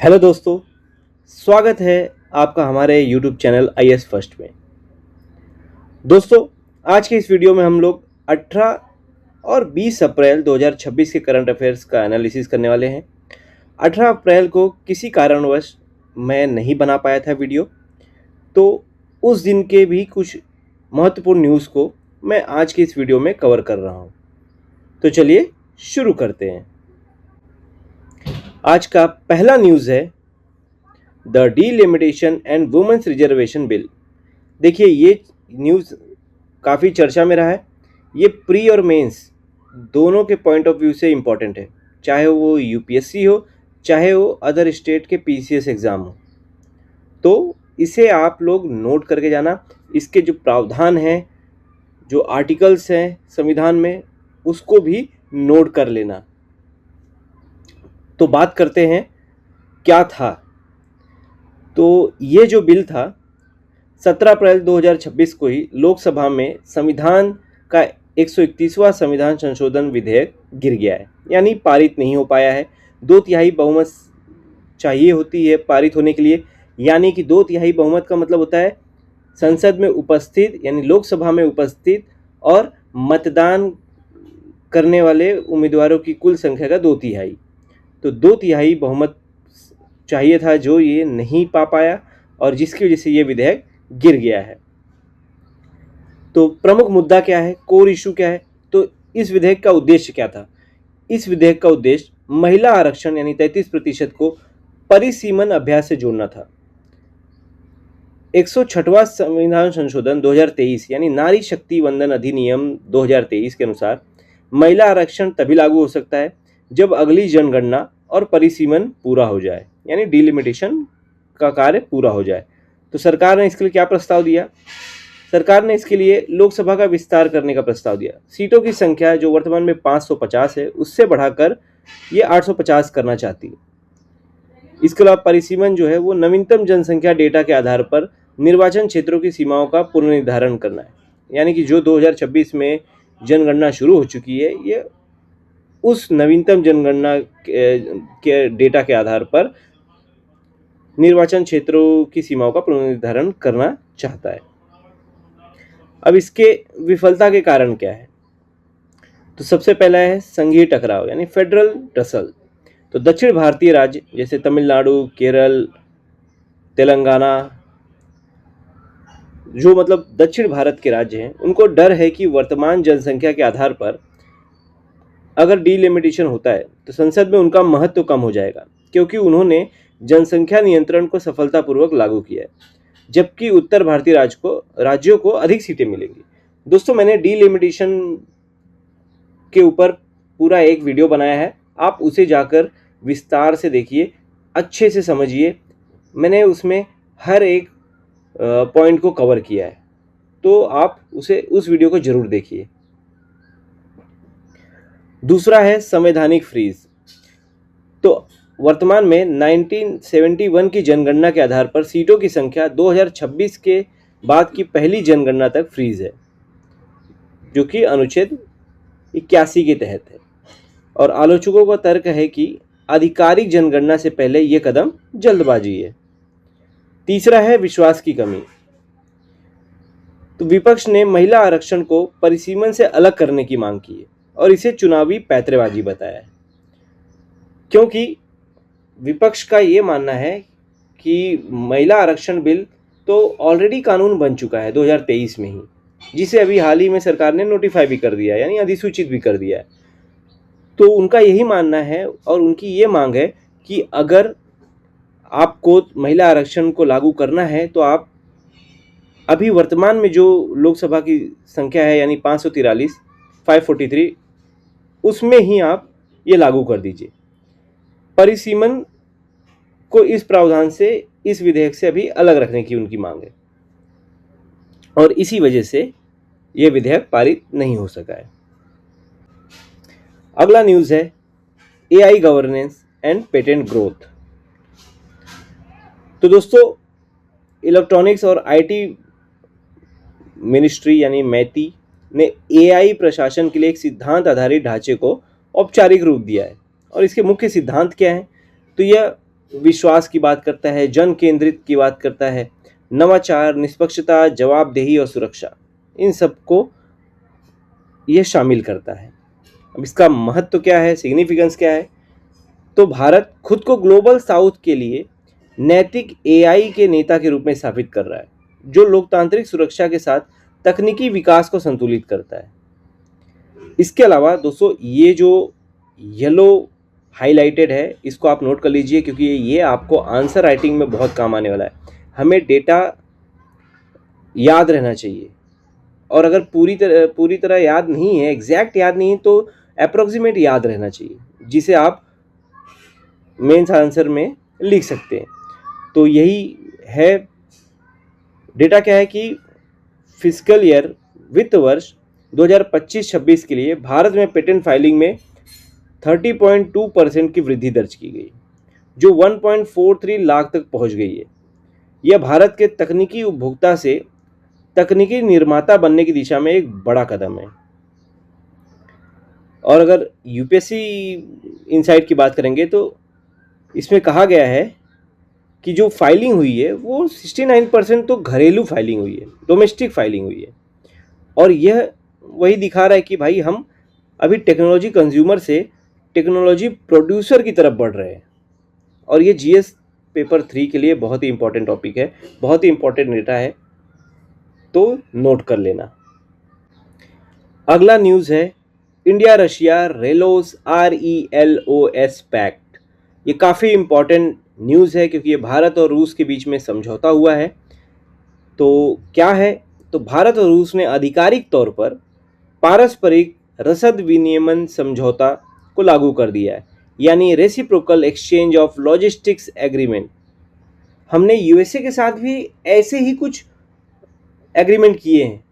Hello दोस्तों, स्वागत है आपका हमारे यूट्यूब चैनल IAS फर्स्ट में। दोस्तों, आज के इस वीडियो में हम लोग 18 और 20 अप्रैल 2026 के करंट अफेयर्स का एनालिसिस करने वाले हैं। 18 अप्रैल को किसी कारणवश मैं नहीं बना पाया था वीडियो, तो उस दिन के भी कुछ महत्वपूर्ण न्यूज़ को मैं आज की इस वीडियो में कवर कर रहा हूँ। तो चलिए शुरू करते हैं। आज का पहला न्यूज़ है the delimitation and women's reservation bill. देखिए, ये न्यूज़ काफ़ी चर्चा में रहा है। ये प्री और मेंस दोनों के पॉइंट ऑफ व्यू से इम्पॉर्टेंट है, चाहे वो यूपीएससी हो, चाहे वो अदर स्टेट के पीसीएस एग्ज़ाम हो। तो इसे आप लोग नोट करके जाना। इसके जो प्रावधान हैं, जो आर्टिकल्स हैं संविधान में, उसको भी नोट कर लेना। तो बात करते हैं क्या था। तो ये जो बिल था 17 अप्रैल 2026 को ही लोकसभा में संविधान का 131वां संविधान संशोधन विधेयक गिर गया है, यानी पारित नहीं हो पाया है। 2/3 बहुमत चाहिए होती है पारित होने के लिए, यानी कि 2/3 बहुमत का मतलब होता है संसद में उपस्थित, यानी लोकसभा में उपस्थित और मतदान करने वाले उम्मीदवारों की कुल संख्या का 2/3। तो 2/3 बहुमत चाहिए था, जो ये नहीं पा पाया और जिसकी वजह से ये विधेयक गिर गया है। तो प्रमुख मुद्दा क्या है, कोर इशू क्या है? तो इस विधेयक का उद्देश्य क्या था? इस विधेयक का उद्देश्य महिला आरक्षण यानी 33% को परिसीमन अभ्यास से जोड़ना था। 106वां संविधान संशोधन 2023 यानी नारी शक्ति वंदन अधिनियम 2023 के अनुसार महिला आरक्षण तभी लागू हो सकता है जब अगली जनगणना और परिसीमन पूरा हो जाए, यानी डिलिमिटेशन का कार्य पूरा हो जाए। तो सरकार ने इसके लिए क्या प्रस्ताव दिया? सरकार ने इसके लिए लोकसभा का विस्तार करने का प्रस्ताव दिया। सीटों की संख्या जो वर्तमान में 550 है, उससे बढ़ाकर ये 850 करना चाहती है। इसके अलावा परिसीमन जो है वो नवीनतम जनसंख्या डेटा के आधार पर निर्वाचन क्षेत्रों की सीमाओं का पुनर्निर्धारण करना है, यानी कि जो 2026 में जनगणना शुरू हो चुकी है, ये उस नवीनतम जनगणना के डेटा के आधार पर निर्वाचन क्षेत्रों की सीमाओं का पुनर्निर्धारण करना चाहता है। अब इसके विफलता के कारण क्या है? तो सबसे पहला है संघीय टकराव यानी फेडरल टसल। तो दक्षिण भारतीय राज्य जैसे तमिलनाडु, केरल, तेलंगाना, जो मतलब दक्षिण भारत के राज्य हैं, उनको डर है कि वर्तमान जनसंख्या के आधार पर अगर डीलिमिटेशन होता है तो संसद में उनका महत्व कम हो जाएगा, क्योंकि उन्होंने जनसंख्या नियंत्रण को सफलतापूर्वक लागू किया है, जबकि उत्तर भारतीय राज्यों को अधिक सीटें मिलेंगी। दोस्तों, मैंने डीलिमिटेशन के ऊपर पूरा एक वीडियो बनाया है, आप उसे जाकर विस्तार से देखिए, अच्छे से समझिए। मैंने उसमें हर एक पॉइंट को कवर किया है, तो आप उस वीडियो को जरूर देखिए। दूसरा है संवैधानिक फ्रीज। तो वर्तमान में 1971 की जनगणना के आधार पर सीटों की संख्या 2026 के बाद की पहली जनगणना तक फ्रीज है, जो कि अनुच्छेद 81 के तहत है। और आलोचकों का तर्क है कि आधिकारिक जनगणना से पहले यह कदम जल्दबाजी है। तीसरा है विश्वास की कमी। तो विपक्ष ने महिला आरक्षण को परिसीमन से अलग करने की मांग की है और इसे चुनावी पैंतरेबाजी बताया है, क्योंकि विपक्ष का ये मानना है कि महिला आरक्षण बिल तो ऑलरेडी कानून बन चुका है 2023 में ही, जिसे अभी हाल ही में सरकार ने नोटिफाई भी कर दिया है, यानी अधिसूचित भी कर दिया है। तो उनका यही मानना है और उनकी ये मांग है कि अगर आपको महिला आरक्षण को लागू करना है तो आप अभी वर्तमान में जो लोकसभा की संख्या है, यानी 543, उसमें ही आप ये लागू कर दीजिए। परिसीमन को इस प्रावधान से, इस विधेयक से अभी अलग रखने की उनकी मांग है और इसी वजह से यह विधेयक पारित नहीं हो सका है। अगला न्यूज़ है AI governance and patent growth. तो दोस्तों, इलेक्ट्रॉनिक्स और IT मिनिस्ट्री यानी मैती ने AI प्रशासन के लिए एक सिद्धांत आधारित ढांचे को औपचारिक रूप दिया है। और इसके मुख्य सिद्धांत क्या हैं? तो यह विश्वास की बात करता है, जन केंद्रित की बात करता है, नवाचार, निष्पक्षता, जवाबदेही और सुरक्षा, इन सबको ये शामिल करता है। अब इसका महत्व क्या है, सिग्निफिकेंस क्या है? तो भारत खुद को ग्लोबल साउथ के लिए नैतिक एआई के नेता के रूप में स्थापित कर रहा है, जो लोकतांत्रिक सुरक्षा के साथ तकनीकी विकास को संतुलित करता है। इसके अलावा दोस्तों, ये जो येलो हाईलाइटेड है, इसको आप नोट कर लीजिए, क्योंकि ये आपको आंसर राइटिंग में बहुत काम आने वाला है। हमें डेटा याद रहना चाहिए, और अगर पूरी तरह याद नहीं है, एग्जैक्ट याद नहीं है, तो अप्रोक्सीमेट याद रहना चाहिए, जिसे आप मेंस आंसर में लिख सकते हैं। तो यही है। डेटा क्या है कि फिजिकल ईयर, वित्त वर्ष 2025-26 के लिए भारत में पेटेंट फाइलिंग में 30.2% की वृद्धि दर्ज की गई, जो 1.43 लाख तक पहुंच गई है। यह भारत के तकनीकी उपभोक्ता से तकनीकी निर्माता बनने की दिशा में एक बड़ा कदम है। और अगर यूपीएससी इनसाइट की बात करेंगे तो इसमें कहा गया है कि जो फाइलिंग हुई है वो 69% तो घरेलू फाइलिंग हुई है, डोमेस्टिक फाइलिंग हुई है। और यह वही दिखा रहा है कि भाई हम अभी टेक्नोलॉजी कंज्यूमर से टेक्नोलॉजी प्रोड्यूसर की तरफ बढ़ रहे हैं। और ये जीएस पेपर 3 के लिए बहुत ही इंपॉर्टेंट टॉपिक है, बहुत ही इंपॉर्टेंट डेटा है, तो नोट कर लेना। अगला न्यूज़ है इंडिया रशिया रेलोस RELOS पैक्ट। ये काफ़ी इंपॉर्टेंट न्यूज़ है, क्योंकि ये भारत और रूस के बीच में समझौता हुआ है। तो क्या है? तो भारत और रूस ने आधिकारिक तौर पर पारस्परिक रसद विनियमन समझौता को लागू कर दिया है, यानी reciprocal exchange of logistics agreement. हमने यूएसए के साथ भी ऐसे ही कुछ एग्रीमेंट किए हैं।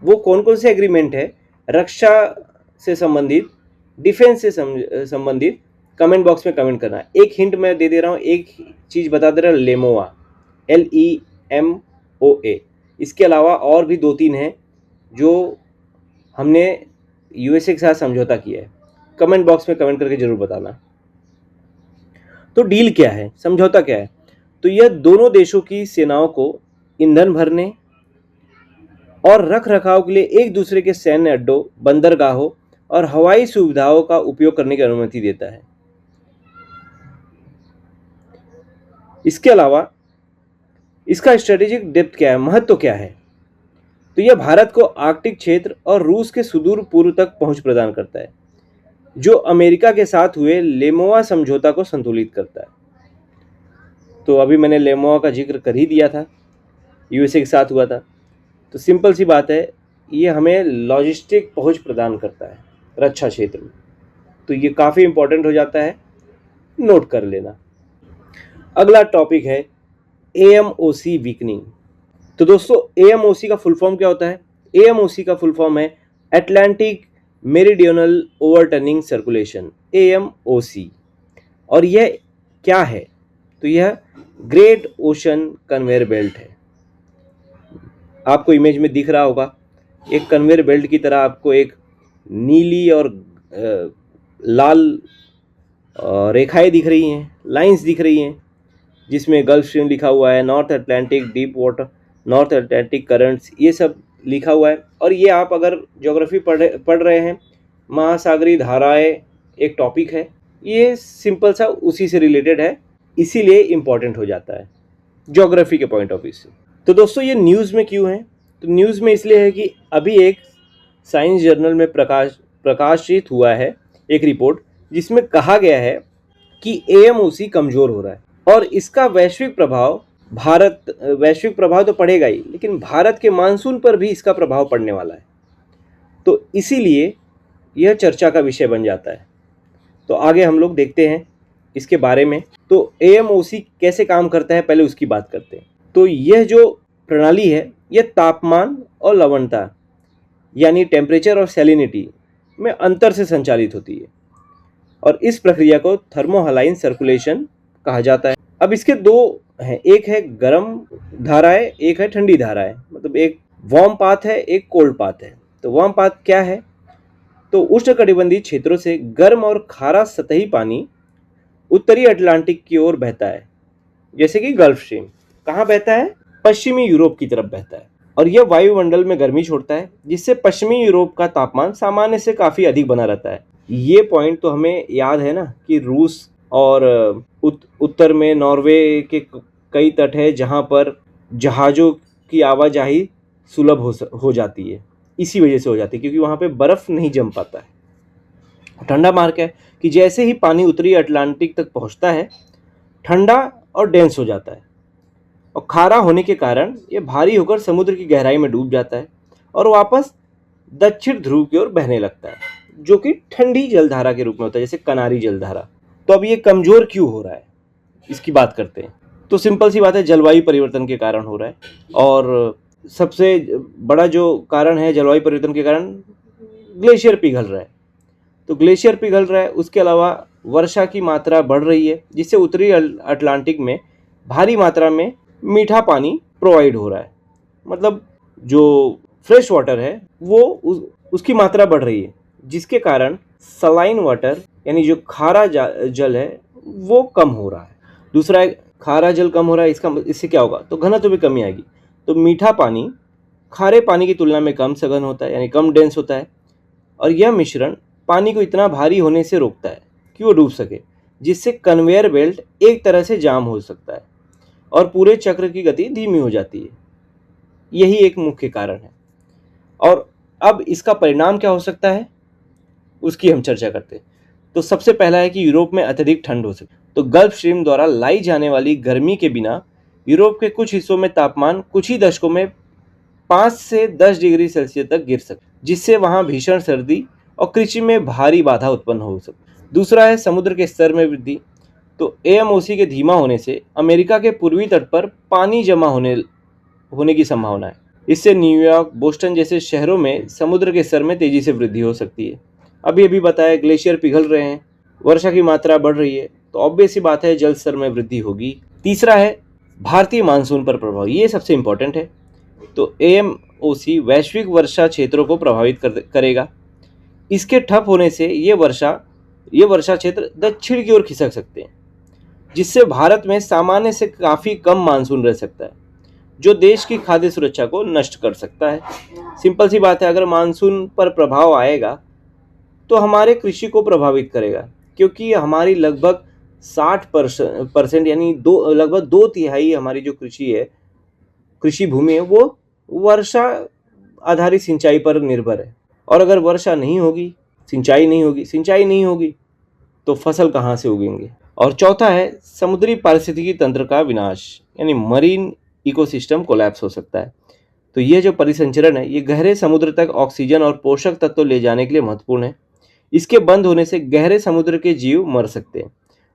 वो कौन कौन से एग्रीमेंट है? रक्षा से संबंधित, डिफेंस से संबंधित, कमेंट बॉक्स में कमेंट करना है। एक हिंट मैं दे दे रहा हूँ, एक चीज़ बता दे रहा हूँ, लेमोआ, LEMOA। इसके अलावा और भी 2-3 हैं जो हमने यूएसए के साथ समझौता किया है। कमेंट बॉक्स में कमेंट करके जरूर बताना। तो डील क्या है, समझौता क्या है? तो यह दोनों देशों की सेनाओं को ईंधन भरने और रख रखाव के लिए एक दूसरे के सैन्य अड्डों, बंदरगाहों और हवाई सुविधाओं का उपयोग करने की अनुमति देता है। इसके अलावा इसका स्ट्रेटेजिक डेप्थ क्या है, महत्व क्या है? तो यह भारत को आर्कटिक क्षेत्र और रूस के सुदूर पूर्व तक पहुंच प्रदान करता है, जो अमेरिका के साथ हुए लेमोआ समझौता को संतुलित करता है। तो अभी मैंने लेमोआ का जिक्र कर ही दिया था, यूएसए के साथ हुआ था। तो सिंपल सी बात है, ये हमें लॉजिस्टिक पहुंच प्रदान करता है रक्षा क्षेत्र में। तो ये काफ़ी इंपॉर्टेंट हो जाता है, नोट कर लेना। अगला टॉपिक है AMOC वीकनिंग। तो दोस्तों, AMOC का फुल फॉर्म क्या होता है? AMOC का फुल फॉर्म है Atlantic meridional overturning circulation, AMOC। और यह क्या है? तो यह ग्रेट ओशन कन्वेयर बेल्ट है। आपको इमेज में दिख रहा होगा, एक कन्वेयर बेल्ट की तरह आपको एक नीली और लाल रेखाएं दिख रही हैं, लाइंस दिख रही हैं, जिसमें गल्फ स्ट्रीम लिखा हुआ है, north Atlantic deep water, north Atlantic currents, ये सब लिखा हुआ है। और ये आप अगर ज्योग्राफी पढ़ रहे हैं, महासागरीय धाराएं एक टॉपिक है, ये सिंपल सा उसी से रिलेटेड है, इसीलिए इम्पॉर्टेंट हो जाता है ज्योग्राफी के पॉइंट ऑफ व्यू से। तो दोस्तों, ये न्यूज़ में क्यों है? तो न्यूज़ में इसलिए है कि अभी एक साइंस जर्नल में प्रकाशित हुआ है एक रिपोर्ट, जिसमें कहा गया है कि AMOC कमज़ोर हो रहा है, और इसका वैश्विक प्रभाव तो पड़ेगा ही, लेकिन भारत के मानसून पर भी इसका प्रभाव पड़ने वाला है। तो इसीलिए यह चर्चा का विषय बन जाता है। तो आगे हम लोग देखते हैं इसके बारे में। तो AMOC कैसे काम करता है, पहले उसकी बात करते हैं। तो यह जो प्रणाली है, यह तापमान और लवणता, यानी टेम्परेचर और सैलिनिटी में अंतर से संचालित होती है, और इस प्रक्रिया को थर्मोहलाइन सर्कुलेशन कहा जाता है। अब इसके दो हैं, एक है गर्म धाराएं, एक है ठंडी धाराएं, मतलब एक वार्म पाथ है, एक कोल्ड पाथ है। तो वार्म पाथ क्या है? तो उष्णकटिबंधीय क्षेत्रों से गर्म और खारा सतही पानी उत्तरी अटलांटिक की ओर बहता है, जैसे कि गल्फ स्ट्रीम। कहाँ बहता है? पश्चिमी यूरोप की तरफ बहता है और यह वायुमंडल में गर्मी छोड़ता है, जिससे पश्चिमी यूरोप का तापमान सामान्य से काफी अधिक बना रहता है। ये पॉइंट तो हमें याद है ना कि रूस और उत्तर में नॉर्वे के कई तट है जहाँ पर जहाज़ों की आवाजाही सुलभ हो जाती है। इसी वजह से हो जाती है क्योंकि वहाँ पे बर्फ़ नहीं जम पाता है। ठंडा मार्ग है कि जैसे ही पानी उत्तरी अटलांटिक तक पहुँचता है, ठंडा और डेंस हो जाता है और खारा होने के कारण ये भारी होकर समुद्र की गहराई में डूब जाता है और वापस दक्षिण ध्रुव की ओर बहने लगता है, जो कि ठंडी जलधारा के रूप में होता है, जैसे कनारी जलधारा। तो अब ये कमज़ोर क्यों हो रहा है, इसकी बात करते हैं। तो सिंपल सी बात है, जलवायु परिवर्तन के कारण हो रहा है। और सबसे बड़ा जो कारण है जलवायु परिवर्तन के कारण, ग्लेशियर पिघल रहा है। तो ग्लेशियर पिघल रहा है, उसके अलावा वर्षा की मात्रा बढ़ रही है, जिससे उत्तरी अटलांटिक में भारी मात्रा में मीठा पानी प्रोवाइड हो रहा है। मतलब जो फ्रेश वाटर है वो उसकी मात्रा बढ़ रही है, जिसके कारण सलाइन वाटर यानी जो खारा जल है वो कम हो रहा है। दूसरा है, खारा जल कम हो रहा है, इससे क्या होगा? तो घनत्व में कमी आएगी। तो मीठा पानी खारे पानी की तुलना में कम सघन होता है, यानी कम डेंस होता है, और यह मिश्रण पानी को इतना भारी होने से रोकता है कि वो डूब सके, जिससे कन्वेयर बेल्ट एक तरह से जाम हो सकता है और पूरे चक्र की गति धीमी हो जाती है। यही एक मुख्य कारण है। और अब इसका परिणाम क्या हो सकता है, उसकी हम चर्चा करते हैं। तो सबसे पहला है कि यूरोप में अत्यधिक ठंड हो सकती है। तो गल्फ स्ट्रीम द्वारा लाई जाने वाली गर्मी के बिना यूरोप के कुछ हिस्सों में तापमान कुछ ही दशकों में 5 से 10 डिग्री सेल्सियस तक गिर सकता है, जिससे वहां भीषण सर्दी और कृषि में भारी बाधा उत्पन्न हो सकती है। दूसरा है समुद्र के स्तर में वृद्धि। तो एएमओसी के धीमा होने से अमेरिका के पूर्वी तट पर पानी जमा होने की संभावना है। इससे न्यूयॉर्क, बोस्टन जैसे शहरों में समुद्र के स्तर में तेजी से वृद्धि हो सकती है। अभी बताया, ग्लेशियर पिघल रहे हैं, वर्षा की मात्रा बढ़ रही है, तो ऑब्वियस सी बात है जल स्तर में वृद्धि होगी। तीसरा है भारतीय मानसून पर प्रभाव। ये सबसे इंपॉर्टेंट है। तो एएमओसी वैश्विक वर्षा क्षेत्रों को प्रभावित करेगा। इसके ठप होने से ये वर्षा क्षेत्र दक्षिण की ओर खिसक सकते हैं, जिससे भारत में सामान्य से काफ़ी कम मानसून रह सकता है, जो देश की खाद्य सुरक्षा को नष्ट कर सकता है। सिंपल सी बात है, अगर मानसून पर प्रभाव आएगा तो हमारे कृषि को प्रभावित करेगा, क्योंकि हमारी लगभग 60% यानी लगभग 2/3 हमारी जो कृषि भूमि है वो वर्षा आधारित सिंचाई पर निर्भर है। और अगर वर्षा नहीं होगी, सिंचाई नहीं होगी तो फसल कहाँ से उगेंगे। और चौथा है समुद्री पारिस्थितिकी तंत्र का विनाश, यानी मरीन इकोसिस्टम कोलैप्स हो सकता है। तो ये जो परिसंचरण है, ये गहरे समुद्र तक ऑक्सीजन और पोषक तत्व ले जाने के लिए महत्वपूर्ण है। इसके बंद होने से गहरे समुद्र के जीव मर सकते हैं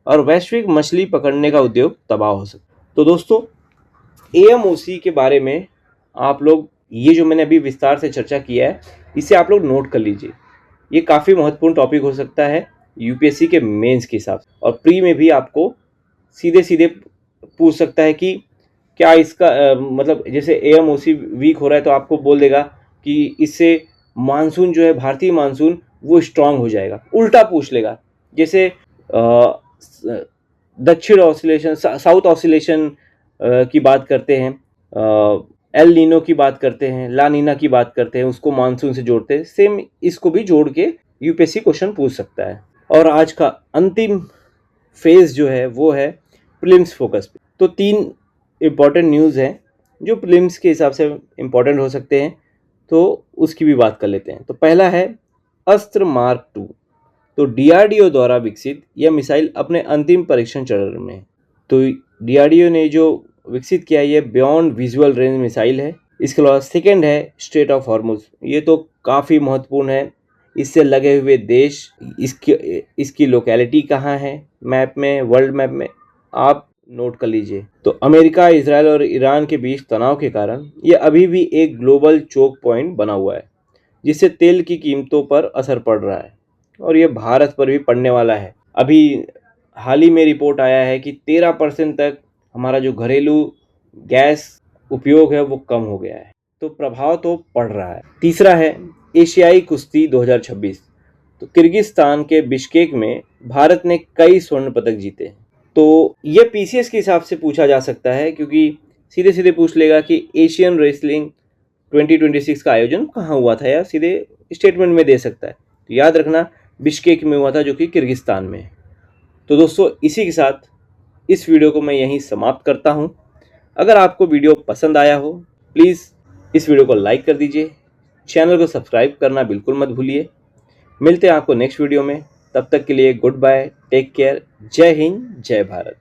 और वैश्विक मछली पकड़ने का उद्योग तबाह हो सकता है। तो दोस्तों, एएमओसी के बारे में आप लोग, ये जो मैंने अभी विस्तार से चर्चा किया है, इसे आप लोग नोट कर लीजिए। ये काफ़ी महत्वपूर्ण टॉपिक हो सकता है यूपीएससी के मेंस के हिसाब से, और प्री में भी आपको सीधे सीधे पूछ सकता है कि क्या इसका मतलब जैसे एएमओसी वीक हो रहा है तो आपको बोल देगा कि इससे मानसून जो है, भारतीय मानसून, वो स्ट्रांग हो जाएगा। उल्टा पूछ लेगा, जैसे दक्षिण ऑसिलेशन, साउथ ऑसिलेशन की बात करते हैं, एल नीनो की बात करते हैं, ला नीना की बात करते हैं, उसको मानसून से जोड़ते हैं। सेम इसको भी जोड़ के यूपीएससी क्वेश्चन पूछ सकता है। और आज का अंतिम फेज जो है वो है प्रीलिम्स फोकस पे। तो 3 इम्पॉर्टेंट न्यूज़ हैं जो प्रीलिम्स के हिसाब से इम्पॉर्टेंट हो सकते हैं, तो उसकी भी बात कर लेते हैं। तो पहला है अस्त्र मार्क 2। तो डीआरडीओ द्वारा विकसित यह मिसाइल अपने अंतिम परीक्षण चरण में है। तो डीआरडीओ ने जो विकसित किया है, ये बियॉन्ड विजुअल रेंज मिसाइल है। इसके अलावा सेकेंड है स्ट्रेट ऑफ हॉर्मुज। ये तो काफ़ी महत्वपूर्ण है। इससे लगे हुए देश, इसकी लोकेलिटी कहाँ है मैप में, वर्ल्ड मैप में, आप नोट कर लीजिए। तो अमेरिका, इजराइल और ईरान के बीच तनाव के कारण ये अभी भी एक ग्लोबल चोक पॉइंट बना हुआ है, जिससे तेल की कीमतों पर असर पड़ रहा है और ये भारत पर भी पड़ने वाला है। अभी हाल ही में रिपोर्ट आया है कि 13% तक हमारा जो घरेलू गैस उपयोग है वो कम हो गया है। तो प्रभाव तो पड़ रहा है। तीसरा है एशियाई कुश्ती 2026। तो किर्गिस्तान के बिश्केक में भारत ने कई स्वर्ण पदक जीते हैं। तो ये पीसीएस के हिसाब से पूछा जा सकता है, क्योंकि सीधे सीधे पूछ लेगा कि एशियन रेसलिंग 2026 का आयोजन कहाँ हुआ था, या सीधे स्टेटमेंट में दे सकता है। तो याद रखना बिश्केक में हुआ था, जो कि किर्गिस्तान में है। तो दोस्तों, इसी के साथ इस वीडियो को मैं यहीं समाप्त करता हूँ। अगर आपको वीडियो पसंद आया हो, प्लीज़ इस वीडियो को लाइक कर दीजिए, चैनल को सब्सक्राइब करना बिल्कुल मत भूलिए। मिलते हैं आपको नेक्स्ट वीडियो में, तब तक के लिए गुड बाय, टेक केयर, जय हिंद, जय भारत।